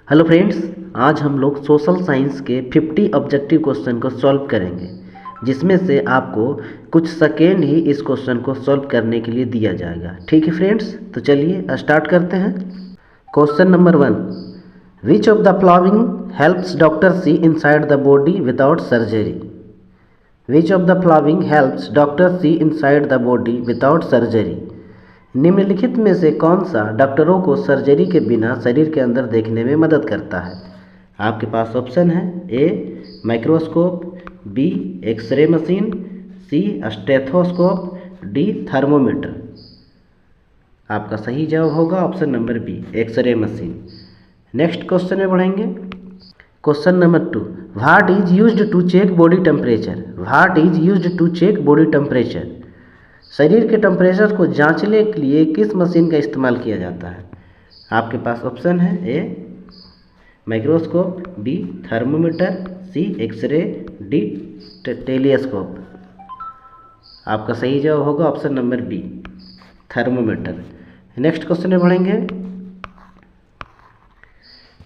Hello friends, आज हम लोग सोशल साइंस के 50 ऑब्जेक्टिव क्वेश्चन को सॉल्व करेंगे, जिसमें से आपको कुछ सेकेंड ही इस क्वेश्चन को सॉल्व करने के लिए दिया जाएगा। ठीक है फ्रेंड्स, तो चलिए स्टार्ट करते हैं। Question number 1, which of the following helps doctor see inside the body without surgery. Which of the following helps doctor see inside the body without surgery. निम्नलिखित में से कौन सा डॉक्टरों को सर्जरी के बिना शरीर के अंदर देखने में मदद करता है। आपके पास ऑप्शन है A microscope, B x ray machine, C stethoscope, D thermometer. आपका सही जवाब होगा option number B x ray machine. Next question में बढ़ेंगे। Question number 2, what is used to check body temperature. What is used to check body temperature. शरीर के temperature को जांचने के लिए किस मशीन का इस्तेमाल किया जाता है। आपके पास ऑप्शन है A microscope, B thermometer, C x-ray, D telescope. आपका सही जवाब होगा option number B thermometer. Next question में बढ़ेंगे।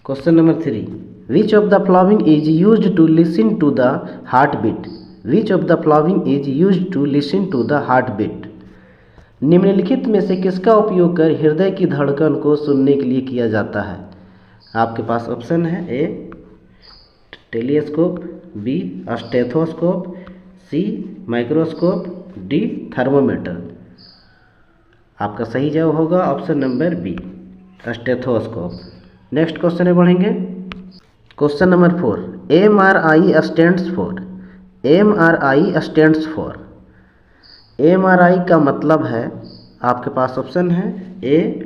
Question number 3, which of the following is used to listen to the heart beat. Which of the following is used to listen to the heart beat. निम्नलिखित में से किसका उपयोग कर हृदय की धड़कन को सुनने के लिए किया जाता है। आपके पास ऑप्शन है A telescope, B stethoscope, C microscope, D thermometer. आपका सही जवाब होगा option number B stethoscope. Next question में बढ़ेंगे। Question number 4, MRI stands for. MRI stands for. MRI का मतलब है, आपके पास ऑप्शन है A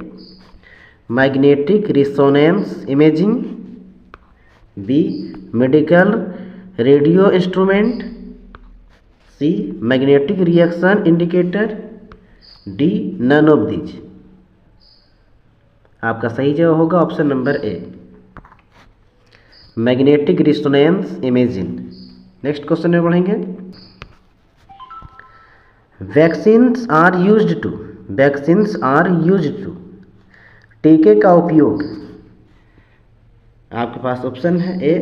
magnetic resonance imaging, B medical radio instrument, C magnetic reaction indicator, D none of these. आपका सही जवाब होगा option number A magnetic resonance imaging. Next question में बढ़ेंगे। Vaccines are used to. Vaccines are used to. टीके का उपयोग, आपके पास ऑप्शन है A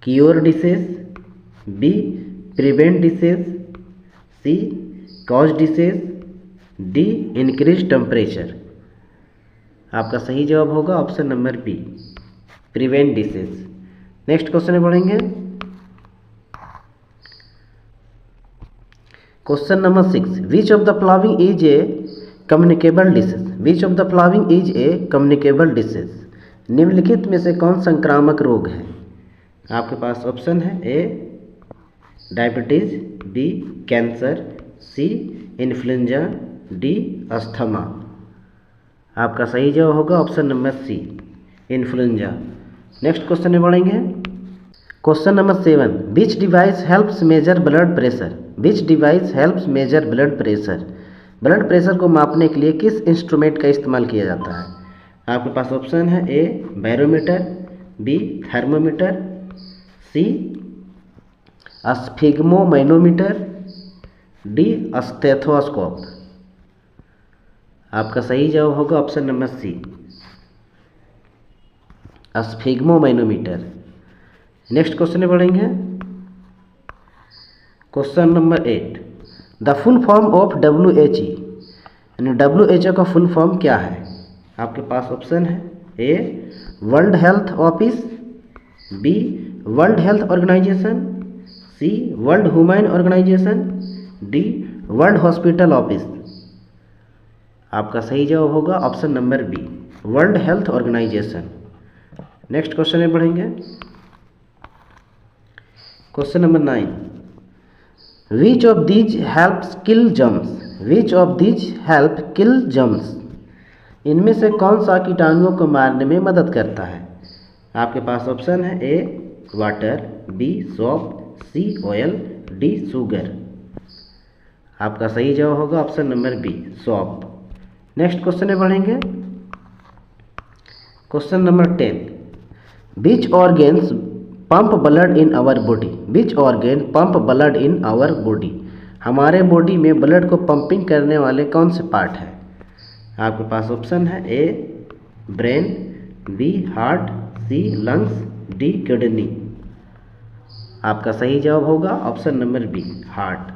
cure disease, B prevent disease, C cause disease, D increase temperature. आपका सही जवाब होगा option number B prevent disease. Next question में बढ़ेंगे। Question number 6, which of the following is a communicable disease. Which of the following is a communicable disease. निम्नलिखित में से कौन संक्रामक रोग है। आपके पास ऑप्शन है A diabetes, B cancer, C influenza, D asthma. आपका सही जवाब होगा option number C influenza. Next question में बढ़ेंगे। Question number 7, which device helps measure blood pressure. Which device helps measure blood pressure. Blood pressure को मापने के लिए किस इंस्ट्रूमेंट का इस्तेमाल किया जाता है। आपके पास ऑप्शन है A barometer, B thermometer, C sphygmomanometer, D stethoscope. आपका सही जवाब होगा option number C sphygmomanometer. Next question में बढ़ेंगे। Question number 8, the full form of WHO। यानी WHO का फुल फॉर्म क्या है। आपके पास ऑप्शन है A world health office, B world health organisation, C world human organisation, D world hospital office. आपका सही जवाब होगा option number B world health organisation. Next question में बढ़ेंगे। Question number 9, which of these helps kill germs. Which of these help kill germs. इनमें से कौन सा कीटाणुओं को मारने में मदद करता है। आपके पास ऑप्शन है A water, B soap, C oil, D sugar. आपका सही जवाब होगा option number B soap. Next question में बढ़ेंगे। Question number 10, which organs pump blood in our body. Which organ pump blood in our body. हमारे body में blood को pumping करने वाले कौन से पार्ट हैं। आपके पास ऑप्शन है A brain, B heart, C lungs, D kidney. आपका सही जवाब होगा option number B heart.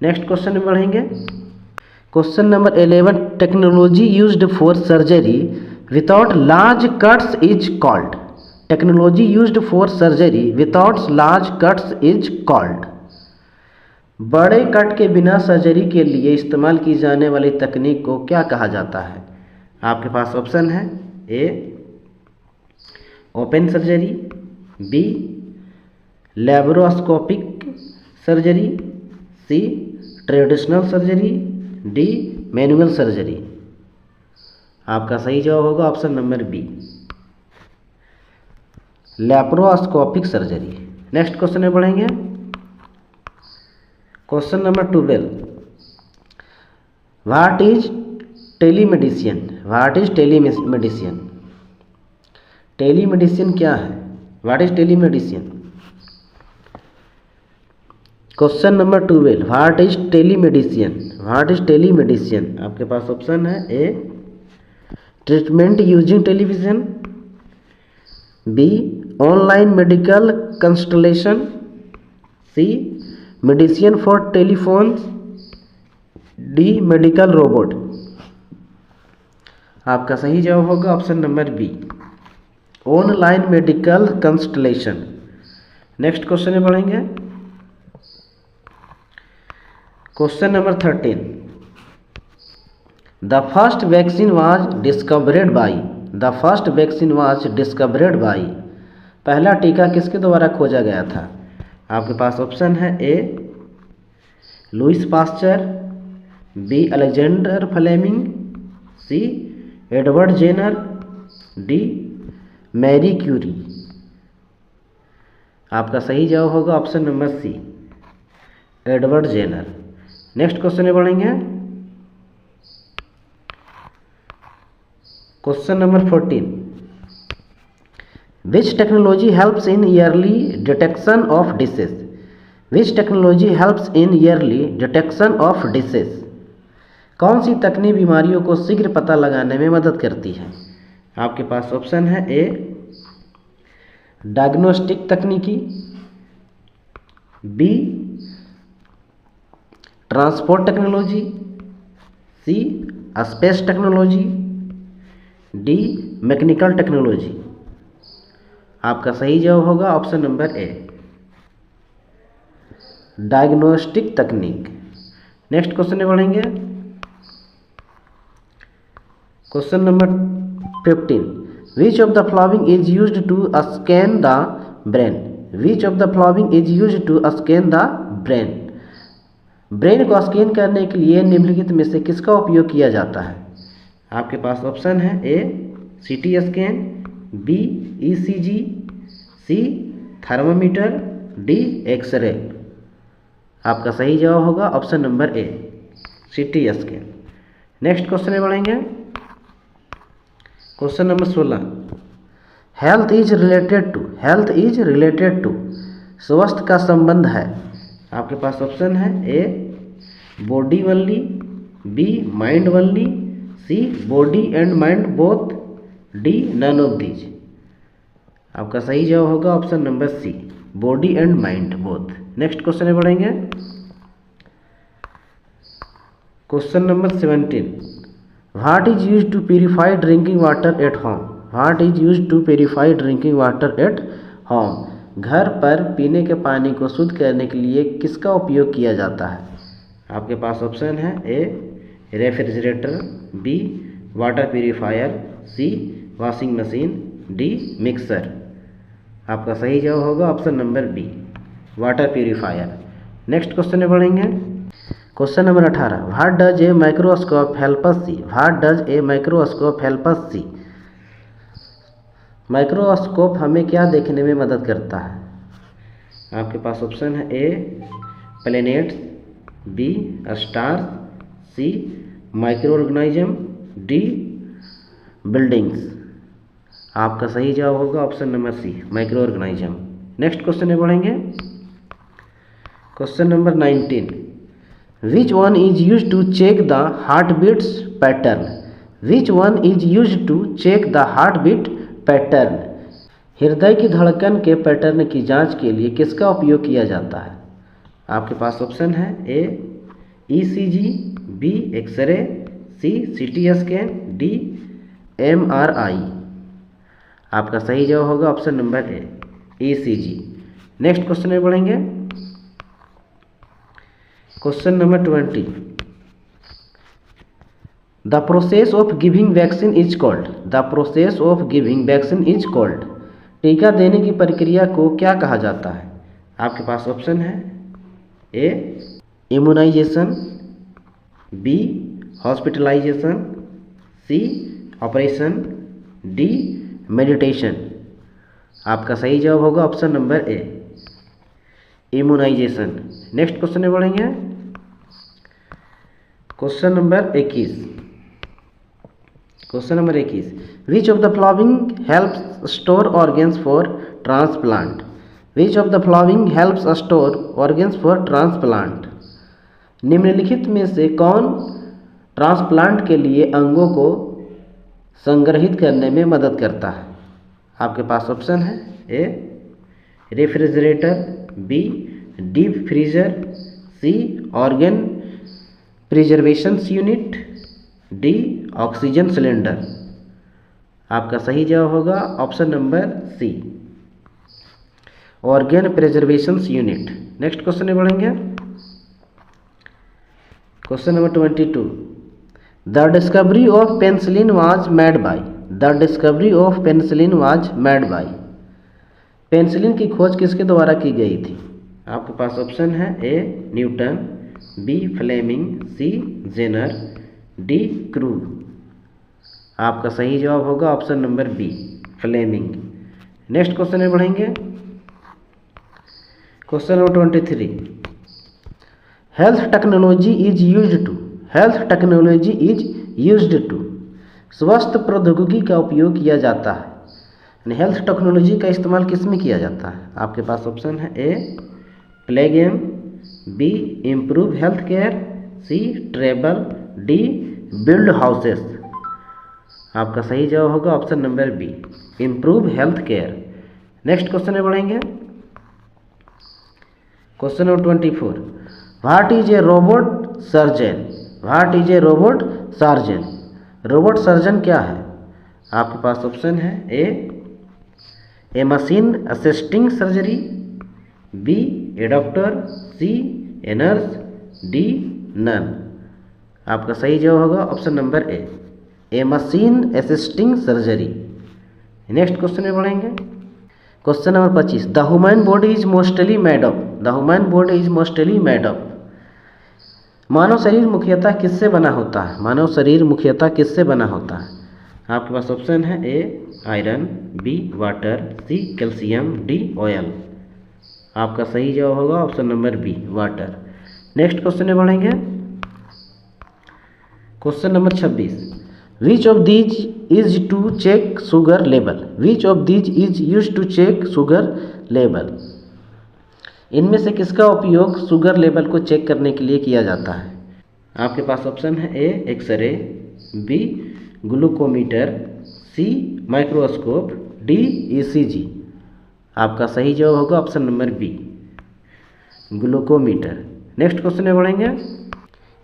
Next question में बढ़ेंगे। Question number 11, technology used for surgery without large cuts is called. Technology used for surgery without large cuts is called. बड़े cut के बिना surgery के लिए इस्तेमाल की जाने वाली तकनीक को क्या कहा जाता है? आपके पास ऑप्शन है A open surgery, B laparoscopic surgery, C traditional surgery, D manual surgery. आपका सही जवाब होगा option number B laparoscopic surgery. Next question में बढ़ेंगे। Question number 12, what is telemedicine? What is telemedicine? Telemedicine क्या है? What is telemedicine? Question number 12, what is telemedicine? What is telemedicine? आपके पास ऑप्शन है A treatment using television, B online medical consultation, C medicine for telephone, D medical robot. आपका सही जवाब होगा option number B online medical consultation. Next question में बढ़ेंगे। Question number 13, the first vaccine was discovered by. The first vaccine was discovered by. पहला टीका किसके द्वारा खोजा गया था? आपके पास ऑप्शन है A Louis Pasteur, B Alexander Fleming, C Edward Jenner, D Marie Curie. आपका सही जवाब होगा option number C Edward Jenner. Next question में बढ़ेंगे। Question number 14, which technology helps in early detection of disease. Which technology helps in early detection of disease. कौन सी तकनीक बीमारियों को शीघ्र पता लगाने में मदद करती है? आपके पास ऑप्शन है ए डायग्नोस्टिक तकनीकी, B transport technology, C space technology, D mechanical technology. आपका सही जवाब होगा ऑप्शन नंबर ए डायग्नोस्टिक तकनीक। नेक्स्ट क्वेश्चन में बढ़ेंगे। Question number 15, which of the following is used to scan the brain. Which of the following is used to scan the brain. Brain को scan करने के लिए निम्नलिखित में से किसका उपयोग किया जाता है? आपके पास ऑप्शन है A CT scan, B ECG, C thermometer, D x ray. आपका सही जवाब होगा ऑप्शन नंबर ए सीटी स्कैन। नेक्स्ट क्वेश्चन में बढ़ेंगे। Question number 16, health is related to. Health is related to स्वास्थ्य का संबंध है। आपके पास ऑप्शन है A body only, B mind only, C body and mind both, D none of these. आपका सही जवाब होगा option number C body and mind both. Next question में बढ़ेंगे। Question number 17, what is used to purify drinking water at home. What is used to purify drinking water at home. घर पर पीने के पानी को शुद्ध करने के लिए किसका उपयोग किया जाता है? आपके पास ऑप्शन है A refrigerator, B water purifier, C washing machine, D mixer. आपका सही जवाब होगा option number B water purifier. Next question में बढ़ेंगे। Question number 18, what does a microscope help us see. What does a microscope help us see. Microscope हमें क्या देखने में मदद करता है? आपके पास ऑप्शन है A planets, B stars, C micro organism, D buildings. आपका सही जवाब होगा option number C micro organism. Next question में बढ़ेंगे। Question number 19, which one is use to check the heart beats pattern. Which one is use to check the heart beat pattern. हृदय की धड़कन के पैटर्न की जांच के लिए किसका उपयोग किया जाता है? आपके पास ऑप्शन है ए ECG, बी एक्सरे, सी CT स्कैन, डी MRI। आपका सही जवाब होगा ऑप्शन नंबर ए ECG। नेक्स्ट क्वेश्चन में बढ़ेंगे। Question number 20, the process of giving vaccine is called. The process of giving vaccine is called. टीका देने की प्रक्रिया को क्या कहा जाता है? आपके पास ऑप्शन है A immunisation, B hospitalisation, C operation, D meditation. आपका सही जवाब होगा option number A immunisation. Next question में बढ़ेंगे। Question number 21, question number 21, which of the following helps store organs for transplant. Which of the following helps store organs for transplant. निम्नलिखित में से कौन ट्रांसप्लांट के लिए अंगों को संग्रहित करने में मदद करता है? आपके पास ऑप्शन है A refrigerator, B deep freezer, C organ preservation unit, D oxygen cylinder. आपका सही जवाब होगा option number C organ preservation unit. Next question में बढ़ेंगे। Question number 22, the discovery of penicillin was made by. The discovery of penicillin was made by. Penicillin की खोज किसके द्वारा की गई थी? आपके पास ऑप्शन है A Newton, B Fleming, C Jenner, D Crew. आपका सही जवाब होगा option number B Fleming. Next question में बढ़ेंगे। Question number 23, health technology is used to. Health technology is used to. स्वास्थ्य प्रौद्योगिकी का उपयोग किया जाता है। हेल्थ टेक्नोलॉजी का इस्तेमाल किस में किया जाता है? आपके पास ऑप्शन है A play game, B improve health care, C travel, D build houses. आपका सही जवाब होगा option number B improve health care. Next question में बढ़ेंगे। Question number 24, what is a robot surgeon. What is a robot surgeon. Robot surgeon क्या है? आपके पास ऑप्शन है A machine assisting surgery, B a doctor, C a nurse, D none. आपका सही जवाब होगा ऑप्शन नंबर ए machine assisting surgery. Next question में बढ़ेंगे। Question number 25, the human body is mostly made of. The human body is mostly made of. मानव शरीर मुख्यतः किससे बना होता है? मानव शरीर मुख्यतः किससे बना होता है? आपके पास ऑप्शन है A iron, B water, C calcium, D oil. आपका सही जवाब होगा option number B water. Next question में बढ़ेंगे। Question number 26, which of these is to check sugar level. Which of these is use to check sugar level. इनमें से किसका उपयोग शुगर लेवल को चेक करने के लिए किया जाता है? आपके पास ऑप्शन है A x-ray, B glucometer, C microscope, D ECG। आपका सही जवाब होगा option number B glucometer. Next question में बढ़ेंगे।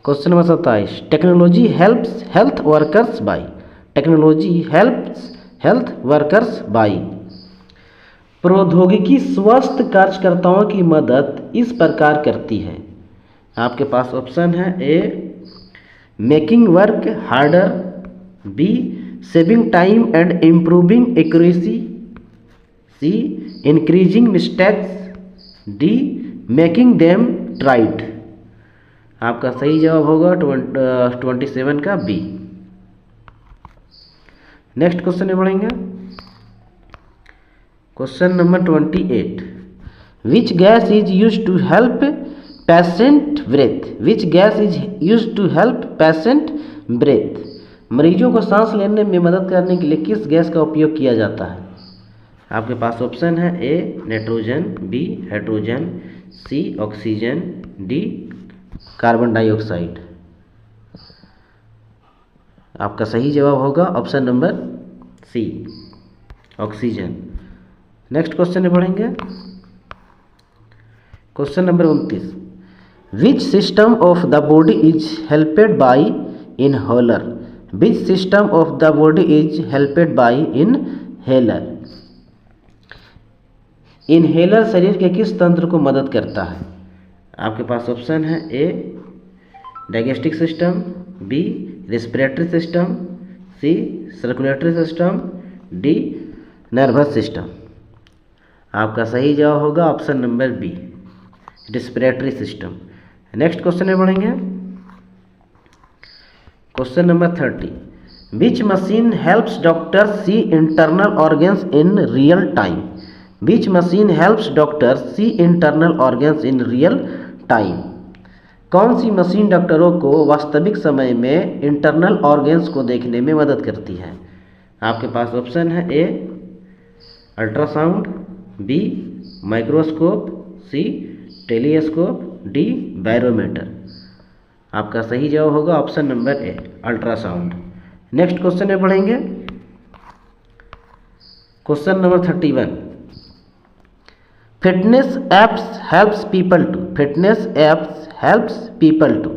Question number 27, technology helps health workers by. Technology helps health workers by. प्रौद्योगिकी स्वास्थ्य कार्यकर्ताओं की मदद इस प्रकार करती है। आपके पास ऑप्शन है A making work harder, B saving time and improving accuracy, C increasing mistakes, D making them tired. आपका सही जवाब होगा 27 का बी। नेक्स्ट क्वेश्चन में बढ़ेंगे। Question number 28, which gas is use to help patient breathe. Which gas is use to help patient breathe. मरीजों को सांस लेने में मदद करने के लिए किस गैस का उपयोग किया जाता है? आपके पास ऑप्शन है A nitrogen, B hydrogen, C oxygen, D carbon dioxide. आपका सही जवाब होगा option number C, oxygen. Next question में बढ़ेंगे। Question number 29, which system of the body is helped by inhaler? Which system of the body is helped by inhaler? Inhaler शरीर के किस तंत्र को मदद करता है? आपके पास ऑप्शन है, A digestive system, B respiratory system, C circulatory system, D nervous system. आपका सही जवाब होगा option number B, respiratory system. Next question में बढ़ेंगे। Question number 30, which machine helps doctor see internal organs in real time? Which machine helps doctor see internal organs in real time? कौन सी machine डॉक्टरों को वास्तविक समय में इंटरनल ऑर्गन्स को देखने में मदद करती है? आपके पास ऑप्शन है, A ultrasound, B microscope, C telescope, D barometer. आपका सही जवाब होगा option number A, ultrasound. Next question में बढ़ेंगे। Question number 31, fitness apps helps people to? Fitness apps helps people to?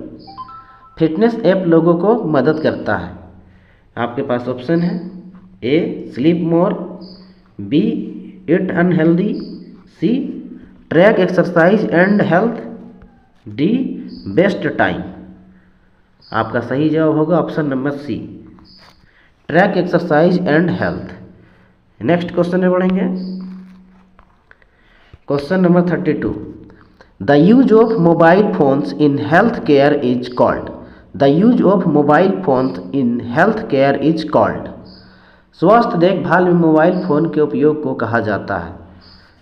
Fitness app लोगों को मदद करता है। आपके पास ऑप्शन है, A sleep more, B eat unhealthy, C track exercise and health, D best time. आपका सही जवाब होगा option number C, track exercise and health. Next question में बढ़ेंगे। Question number 32, the use of mobile phones in health care is called? The use of mobile phones in health care is called? स्वास्थ्य देखभाल में mobile phone के उपयोग को कहा जाता है।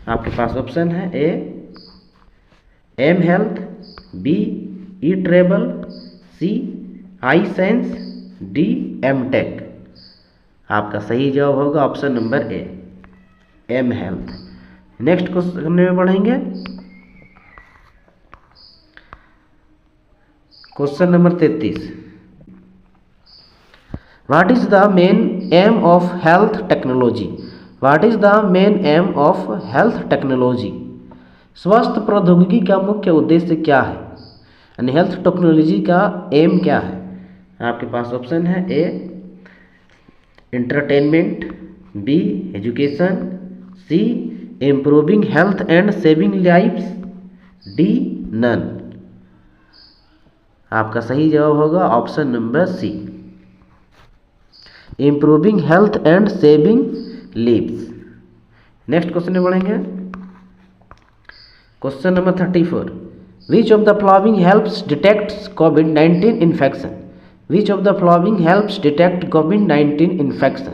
आपके पास ऑप्शन है, A M health, B E travel, C I sense, D M tech. आपका सही जवाब होगा option number A, M health. Next question में बढ़ेंगे। Question number 33, what is the main aim of health technology? What is the main aim of health technology? स्वास्थ्य प्रौद्योगिकी का मुख्य उद्देश्य क्या है? यानी हेल्थ टेक्नोलॉजी का एम क्या है? आपके पास ऑप्शन है, A entertainment, B education, C improving health and saving lives, D none. आपका सही जवाब होगा option number C, improving health and saving lives. Next question में बढ़ेंगे। Question number 34, which of the following helps detects कोविड-19 infection? Which of the following helps detect कोविड-19 infection?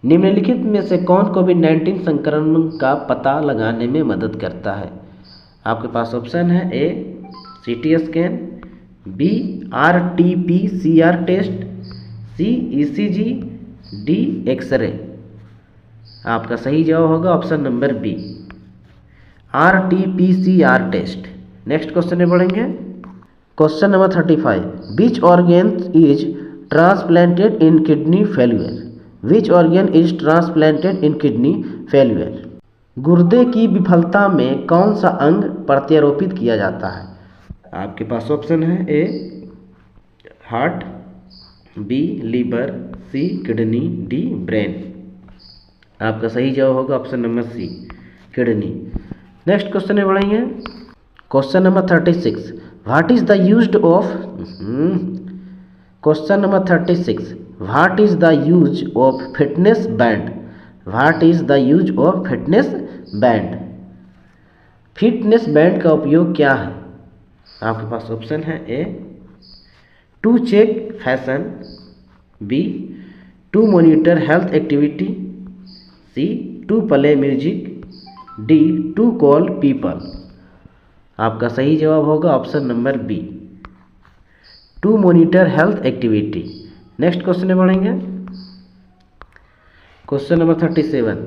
निम्नलिखित में से कौन कोविड-19 संक्रमण का पता लगाने में मदद करता है? आपके पास ऑप्शन है, A CT scan, B RTPCR test, C ECG, D x ray. आपका सही जवाब होगा option number B, RTPCR test. Next question में बढ़ेंगे। Question number 35, which organ is transplanted in kidney failure? Which organ is transplanted in kidney failure? गुर्दे की विफलता में कौन सा अंग प्रत्यारोपित किया जाता है? आपके पास ऑप्शन है, A heart, B liver, C kidney, D brain. आपका सही जवाब होगा option number C, kidney. Next question में बढ़ेंगे। Question number 36, what is the use of question number 36, what is the use of fitness band? What is the use of fitness band? Fitness band का उपयोग क्या है? आपके पास option है, A to check fashion, B to monitor health activity, C to play music, D to call people. आपका सही जवाब होगा option number B, to monitor health activity. Next question में बढ़ेंगे। Question number 37,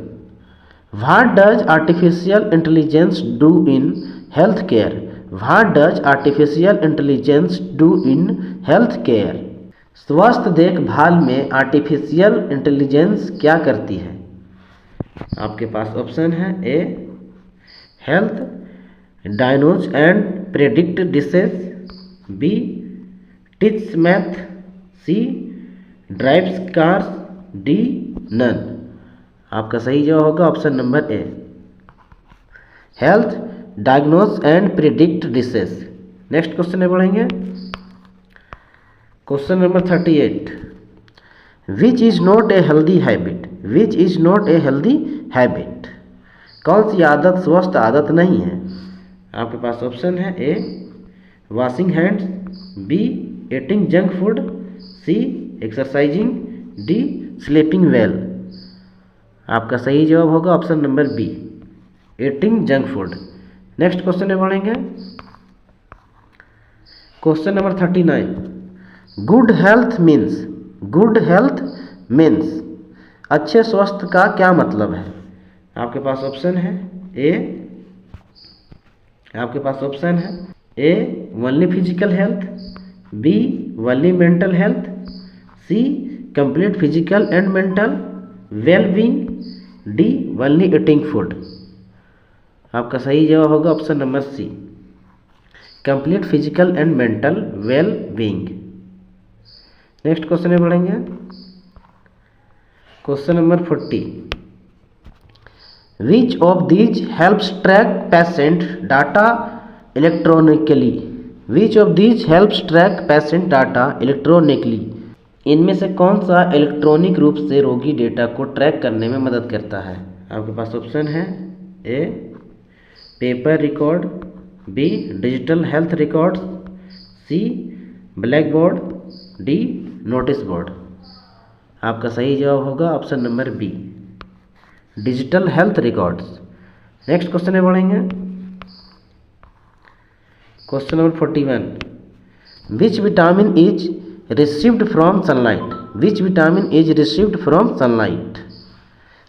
what does artificial intelligence do in health care? What does artificial intelligence do in health care? स्वास्थ्य देखभाल में artificial intelligence क्या करती है? आपके पास ऑप्शन है A health diagnose and predict disease, B teach math, C drives cars, D none. आपका सही जवाब होगा option number A health diagnose and predict disease. Next question में बढ़ेंगे। Question number 38, which is not a healthy habit, which is not a healthy habit. कौन सी आदत स्वस्थ आदत नहीं है? आपके पास ऑप्शन है A washing hands, B eating junk food, C exercising, D sleeping well. आपका सही जवाब होगा option number B eating junk food. Next question में बढ़ेंगे। Question number 39, good health means, good health means अच्छे स्वास्थ्य का क्या मतलब है? आपके पास ऑप्शन है ए, आपके पास ऑप्शन है A only physical health, B only mental health, C complete physical and mental well being, D only eating food. आपका सही जवाब होगा option number C complete physical and mental well being. Next question में बढ़ेंगे। Question number 40, which of these helps track patient data electronically, which of these helps track patient data electronically. इनमें से कौन सा इलेक्ट्रॉनिक रूप से रोगी डेटा को ट्रैक करने में मदद करता है? आपके पास ऑप्शन है A paper record, B digital health records, C black board, D notice board. आपका सही जवाब होगा option number B digital health records. Next question में बढ़ेंगे। Question number 41, which vitamin is received from sunlight, which vitamin is received from sunlight.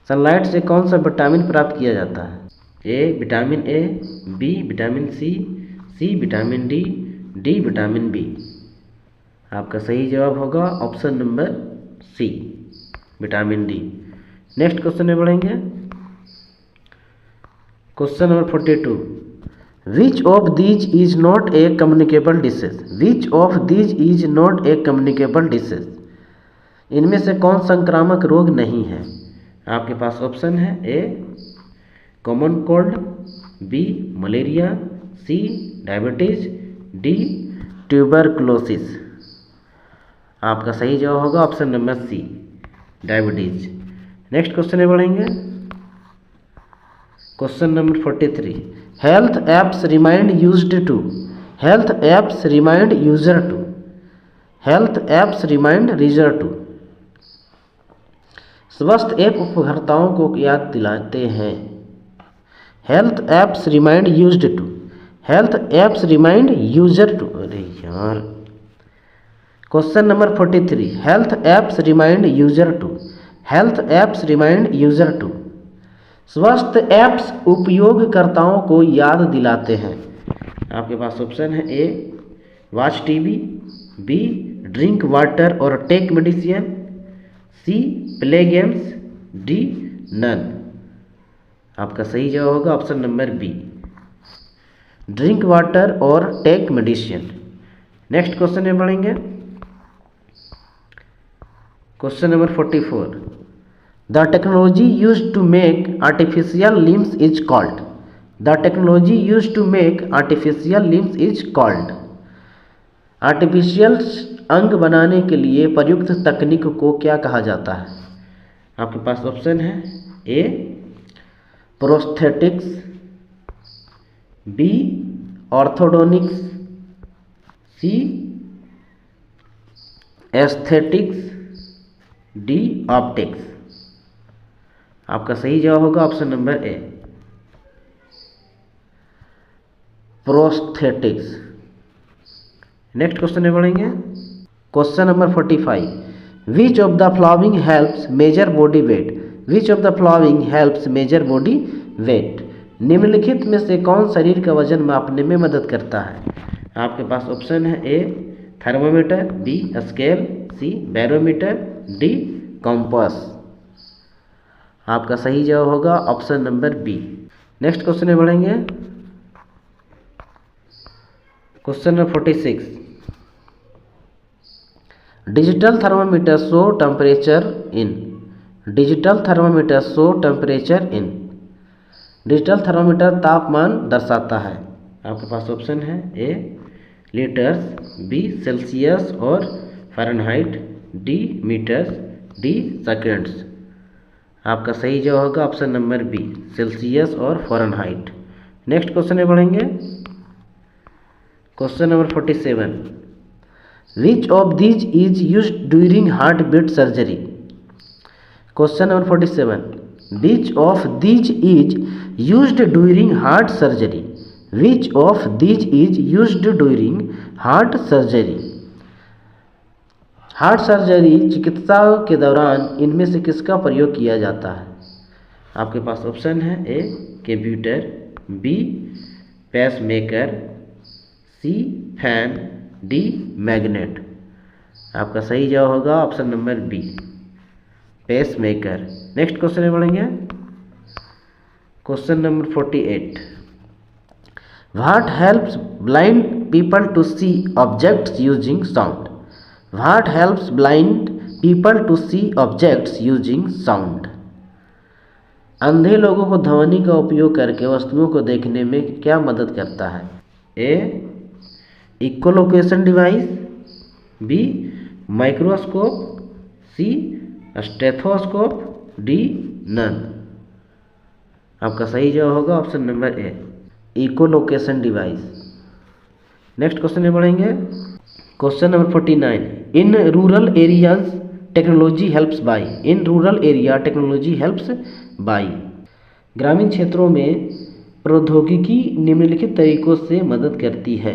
Sunlight से कौन सा vitamin प्राप्त किया जाता है? A vitamin A, B vitamin C, C vitamin D, D vitamin B. आपका सही जवाब होगा option number C vitamin D. Next question में बढ़ेंगे। Question number 42, which of these is not a communicable disease, which of these is not a communicable disease. इनमें से कौन संक्रामक रोग नहीं है? आपके पास ऑप्शन है A common cold, B malaria, C diabetes, D tuberculosis. आपका सही जवाब होगा option number C diabetes. Next question में बढ़ेंगे। Question number 43, health apps remind used to, health apps remind user to, health apps remind user to. स्वस्थ app उपभोक्ताओं को याद दिलाते हैं। Health apps remind used to, health apps remind user to. अरे यार। Question number 43, health apps remind user to, health apps remind user to. स्वस्थ apps उपयोगकर्ताओं को याद दिलाते हैं। आपके पास ऑप्शन है A watch TV, B drink water और take medicine, C play games, D none. आपका सही जवाब होगा option number B drink water और टेक मेडिसिन। नेक्स्ट क्वेश्चन में बढ़ेंगे। Question number 44, the technology used to make artificial limbs is called, the technology used to make artificial limbs is called. Artificial अंग बनाने के लिए प्रयुक्त तकनीक को क्या कहा जाता है? आपके पास ऑप्शन है A prosthetics, B orthodontics, C aesthetics, D optics. आपका सही जवाब होगा option number A prosthetics. Next question में बढ़ेंगे। Question number 45, which of the following helps measure body weight, which of the following helps measure body weight. निम्नलिखित में से कौन शरीर का वजन मापने में मदद करता है? आपके पास ऑप्शन है A thermometer, B scale, C barometer, D compass. आपका सही जवाब होगा option number B. Next question में बढ़ेंगे। Question number 46। Digital thermometer show temperature in. Digital thermometer show temperature in. Digital thermometer तापमान दर्शाता है। आपके पास ऑप्शन है ए लीटर्स, बी सेल्सियस और Fahrenheit, D metres, D seconds. आपका सही जवाब होगा ऑप्शन नंबर बी सेल्सियस और फ़ारेनहाइट। नेक्स्ट क्वेश्चन में बढ़ेंगे। Question number 47। Which of these is used during heart beat surgery. Question number 47। Which of these is used during heart surgery. Which of these is used during heart surgery. Heart surgery चिकित्सा के दौरान इनमें से किसका प्रयोग किया जाता है। आपके पास ऑप्शन है A computer, B pacemaker, C fan, D magnet. आपका सही जवाब होगा option number B pacemaker. Next question में बढ़ेंगे। Question number 48। What helps blind people to see objects using sound. What helps blind people to see objects using sound? अंधे लोगों को ध्वनि का उपयोग करके वस्तुओं को देखने में क्या मदद करता है। A echolocation device, B microscope, C stethoscope, D none. आपका सही जवाब होगा option number A echolocation device. Next question में बढ़ेंगे। Question number 49। In rural areas technology helps by. In rural area technology helps by. ग्रामीण क्षेत्रों में प्रौद्योगिकी निम्नलिखित तरीकों से मदद करती है।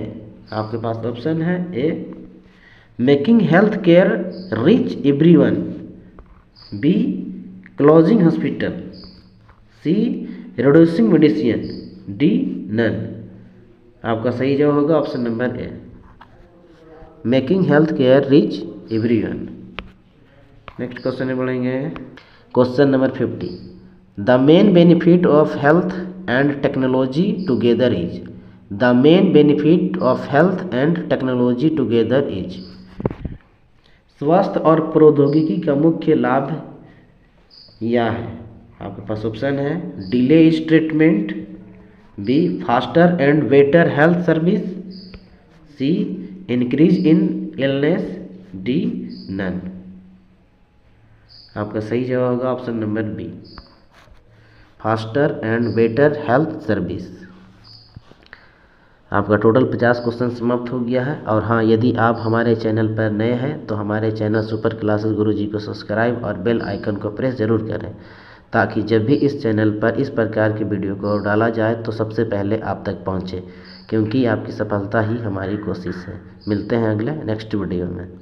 आपके पास ऑप्शन है A making health care reach everyone, B closing hospital, C reducing medicine, D none. आपका सही जवाब होगा option number A making health care reach everyone. Next question में बढ़ेंगे। Question number 50। The main benefit of health and technology together is. The main benefit of health and technology together is. स्वास्थ्य और प्रौद्योगिकी का मुख्य लाभ यह है। आपके पास ऑप्शन है delay is treatment, B faster and better health service, C increase in illness, D none. आपका सही जवाब होगा option number B faster and better health service. आपका टोटल 50 क्वेश्चन समाप्त हो गया है। और हाँ, यदि आप हमारे चैनल पर नए हैं तो हमारे चैनल सुपर क्लासेस गुरुजी को सब्सक्राइब और बेल आइकन को प्रेस जरूर करें, ताकि जब भी इस चैनल पर इस प्रकार की वीडियो को डाला जाए तो सबसे पहले आप तक पहुँचे, क्योंकि आपकी सफलता ही हमारी कोशिश है। मिलते हैं अगले नेक्स्ट वीडियो में।